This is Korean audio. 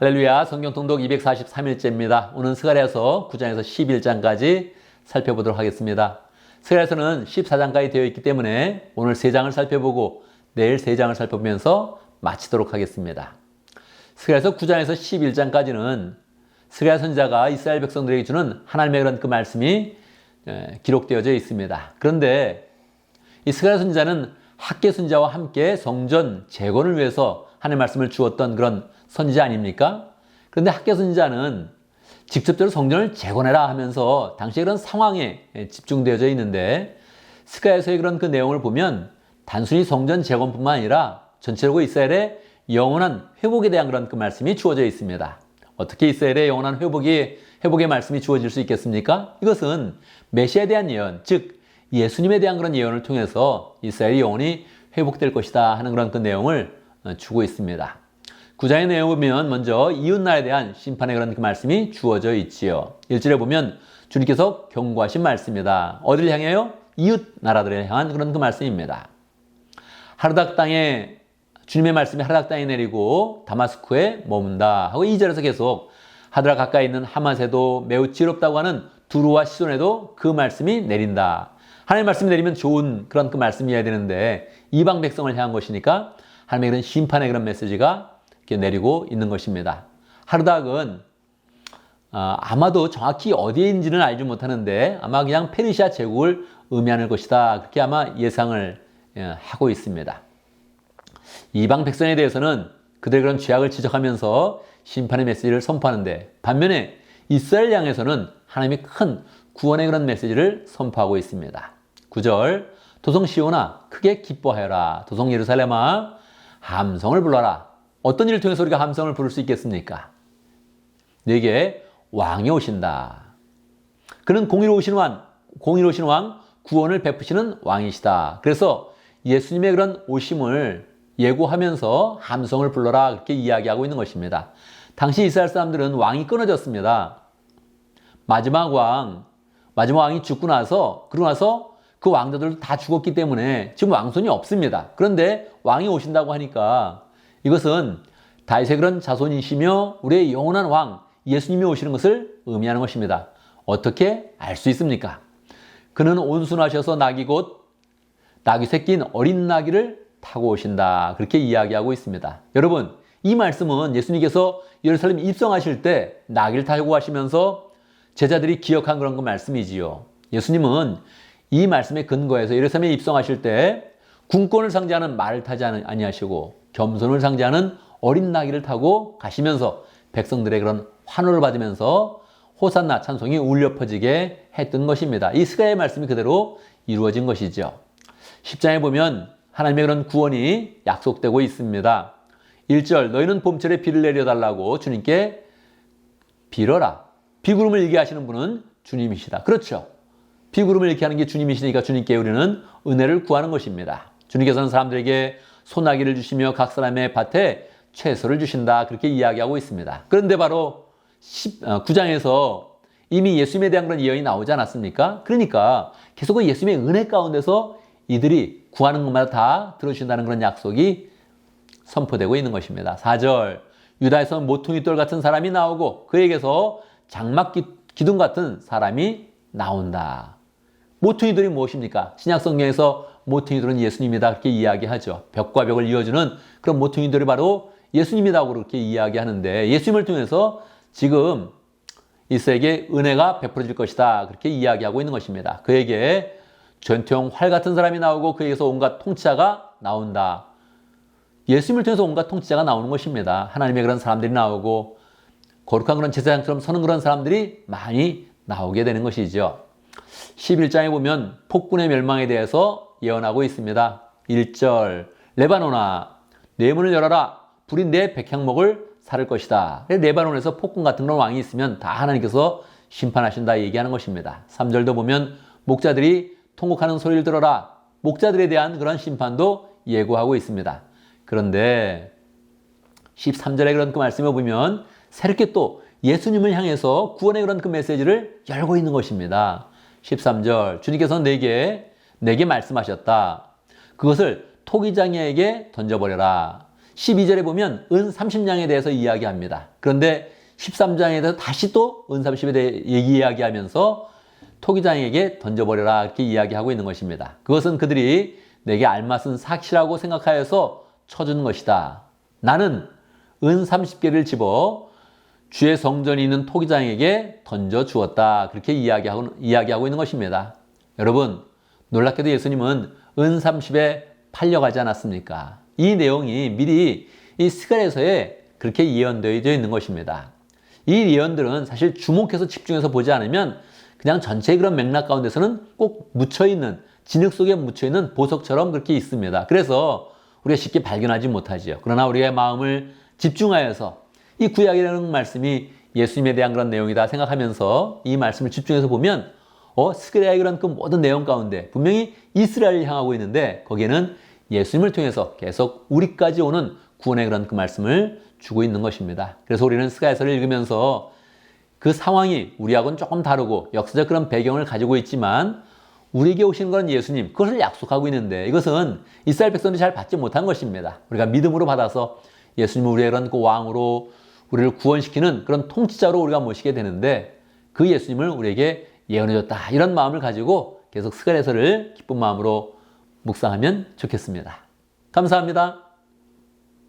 할렐루야, 성경 통독 243일째입니다. 오늘 스가랴서 9장에서 11장까지 살펴보도록 하겠습니다. 스가랴서는 14장까지 되어 있기 때문에 오늘 3장을 살펴보고 내일 3장을 살펴보면서 마치도록 하겠습니다. 스가랴서 9장에서 11장까지는 스가랴 선지자가 이스라엘 백성들에게 주는 하나님의 그런 그 말씀이 기록되어져 있습니다. 그런데 이 스가랴 선지자는 학계 선지자와 함께 성전 재건을 위해서 하나님의 말씀을 주었던 그런 선지자 아닙니까? 그런데 학계 선지자는 직접적으로 성전을 재건해라 하면서 당시의 그런 상황에 집중되어져 있는데 스가랴서의 그런 그 내용을 보면 단순히 성전 재건뿐만 아니라 전체적으로 이스라엘의 영원한 회복에 대한 그런 그 말씀이 주어져 있습니다. 어떻게 이스라엘의 영원한 회복의 말씀이 주어질 수 있겠습니까? 이것은 메시아에 대한 예언, 즉 예수님에 대한 그런 예언을 통해서 이스라엘이 영원히 회복될 것이다 하는 그런 그 내용을 주고 있습니다. 9장의 내용을 보면 먼저 이웃나라에 대한 심판의 그런 그 말씀이 주어져 있지요. 1절에 보면 주님께서 경고하신 말씀이다. 어디를 향해요? 이웃 나라들을 향한 그런 그 말씀입니다. 하르닥 땅에 주님의 말씀이 하르닥 땅에 내리고 다마스쿠에 머문다 하고 2절에서 계속 하드라 가까이 있는 하맛에도 매우 지롭다고 하는 두루와 시돈에도 그 말씀이 내린다. 하나님의 말씀이 내리면 좋은 그런 그 말씀이어야 되는데 이방 백성을 향한 것이니까 하나님의 그런 심판의 그런 메시지가 이렇게 내리고 있는 것입니다. 하르닥은 아마도 정확히 어디에 있는지는 알지 못하는데 아마 그냥 페르시아 제국을 의미하는 것이다. 그렇게 아마 예상을 하고 있습니다. 이방 백성에 대해서는 그들의 그런 죄악을 지적하면서 심판의 메시지를 선포하는데 반면에 이스라엘 향해서는 하나님이 큰 구원의 그런 메시지를 선포하고 있습니다. 9절 도성 시온아 크게 기뻐하여라. 도성 예루살렘아 함성을 불러라. 어떤 일을 통해서 우리가 함성을 부를 수 있겠습니까? 내게 왕이 오신다. 그는 공의로우신 왕, 구원을 베푸시는 왕이시다. 그래서 예수님의 그런 오심을 예고하면서 함성을 불러라 그렇게 이야기하고 있는 것입니다. 당시 이스라엘 사람들은 왕이 끊어졌습니다. 마지막 왕이 죽고 나서 그 왕자들도 다 죽었기 때문에 지금 왕손이 없습니다. 그런데 왕이 오신다고 하니까 이것은 다윗의 그런 자손이시며 우리의 영원한 왕 예수님이 오시는 것을 의미하는 것입니다. 어떻게 알 수 있습니까? 그는 온순하셔서 낙이 새낀 어린 나귀를 타고 오신다. 그렇게 이야기하고 있습니다. 여러분, 이 말씀은 예수님께서 예루살렘 입성하실 때 나귀를 타고 가시면서 제자들이 기억한 그런 그 말씀이지요. 예수님은 이 말씀에 근거해서 예루살렘에 입성하실 때 군권을 상징하는 말을 타지 아니하시고 겸손을 상징하는 어린 나귀를 타고 가시면서 백성들의 그런 환호를 받으면서 호산나 찬송이 울려 퍼지게 했던 것입니다. 이 스가랴의 말씀이 그대로 이루어진 것이죠. 10장에 보면 하나님의 그런 구원이 약속되고 있습니다. 1절 너희는 봄철에 비를 내려달라고 주님께 빌어라. 비구름을 일게 하시는 분은 주님이시다. 그렇죠. 비구름을 일게 하는 게 주님이시니까 주님께 우리는 은혜를 구하는 것입니다. 주님께서는 사람들에게 소나기를 주시며 각 사람의 밭에 채소를 주신다. 그렇게 이야기하고 있습니다. 그런데 바로 9장에서 이미 예수님에 대한 그런 예언이 나오지 않았습니까? 그러니까 계속 그 예수님의 은혜 가운데서 이들이 구하는 것마다 다 들어주신다는 그런 약속이 선포되고 있는 것입니다. 4절 유다에서 모퉁이 돌 같은 사람이 나오고 그에게서 장막 기둥 같은 사람이 나온다. 모퉁이돌이 무엇입니까? 신약성경에서 모퉁이돌은 예수님이다 그렇게 이야기하죠. 벽과 벽을 이어주는 그런 모퉁이돌이 바로 예수님이라고 그렇게 이야기하는데 예수님을 통해서 지금 이스라엘에게 은혜가 베풀어질 것이다 그렇게 이야기하고 있는 것입니다. 그에게 전투용 활 같은 사람이 나오고 그에게서 온갖 통치자가 나온다. 예수님을 통해서 온갖 통치자가 나오는 것입니다. 하나님의 그런 사람들이 나오고 거룩한 그런 제사장처럼 서는 그런 사람들이 많이 나오게 되는 것이죠. 11장에 보면 폭군의 멸망에 대해서 예언하고 있습니다. 1절 레바논아 내 문을 열어라. 불이 내 백향목을 사를 것이다. 레바논에서 폭군 같은 그런 왕이 있으면 다 하나님께서 심판하신다 얘기하는 것입니다. 3절도 보면 목자들이 통곡하는 소리를 들어라. 목자들에 대한 그런 심판도 예고하고 있습니다. 그런데 13절의 그런 그 말씀을 보면 새롭게 또 예수님을 향해서 구원의 그런 그 메시지를 열고 있는 것입니다. 13절 주님께서는 내게 말씀하셨다. 그것을 토기장이에게 던져버려라. 12절에 보면 은 30냥에 대해서 이야기합니다. 그런데 13장에 대해서 다시 또 은 30에 대해 이야기하면서 토기장에게 던져버려라 이렇게 이야기하고 있는 것입니다. 그것은 그들이 내게 알맞은 삭시라고 생각하여서 쳐준 것이다. 나는 은 30개를 집어 주의 성전이 있는 토기장에게 던져 주었다. 그렇게 이야기하고 있는 것입니다. 여러분, 놀랍게도 예수님은 은 30에 팔려가지 않았습니까? 이 내용이 미리 이 스가랴서에 그렇게 예언되어 있는 것입니다. 이 예언들은 사실 주목해서 집중해서 보지 않으면 그냥 전체의 그런 맥락 가운데서는 꼭 묻혀있는, 진흙 속에 묻혀있는 보석처럼 그렇게 있습니다. 그래서 우리가 쉽게 발견하지 못하지요. 그러나 우리의 마음을 집중하여서 이 구약이라는 말씀이 예수님에 대한 그런 내용이다 생각하면서 이 말씀을 집중해서 보면 스가랴의 그런 그 모든 내용 가운데 분명히 이스라엘을 향하고 있는데 거기에는 예수님을 통해서 계속 우리까지 오는 구원의 그런 그 말씀을 주고 있는 것입니다. 그래서 우리는 스가랴서를 읽으면서 그 상황이 우리하고는 조금 다르고 역사적 그런 배경을 가지고 있지만 우리에게 오신 건 예수님, 그것을 약속하고 있는데 이것은 이스라엘 백성들이 잘 받지 못한 것입니다. 우리가 믿음으로 받아서 예수님을 우리의 그런 그 왕으로 우리를 구원시키는 그런 통치자로 우리가 모시게 되는데 그 예수님을 우리에게 예언해줬다. 이런 마음을 가지고 계속 스가랴서를 기쁜 마음으로 묵상하면 좋겠습니다. 감사합니다.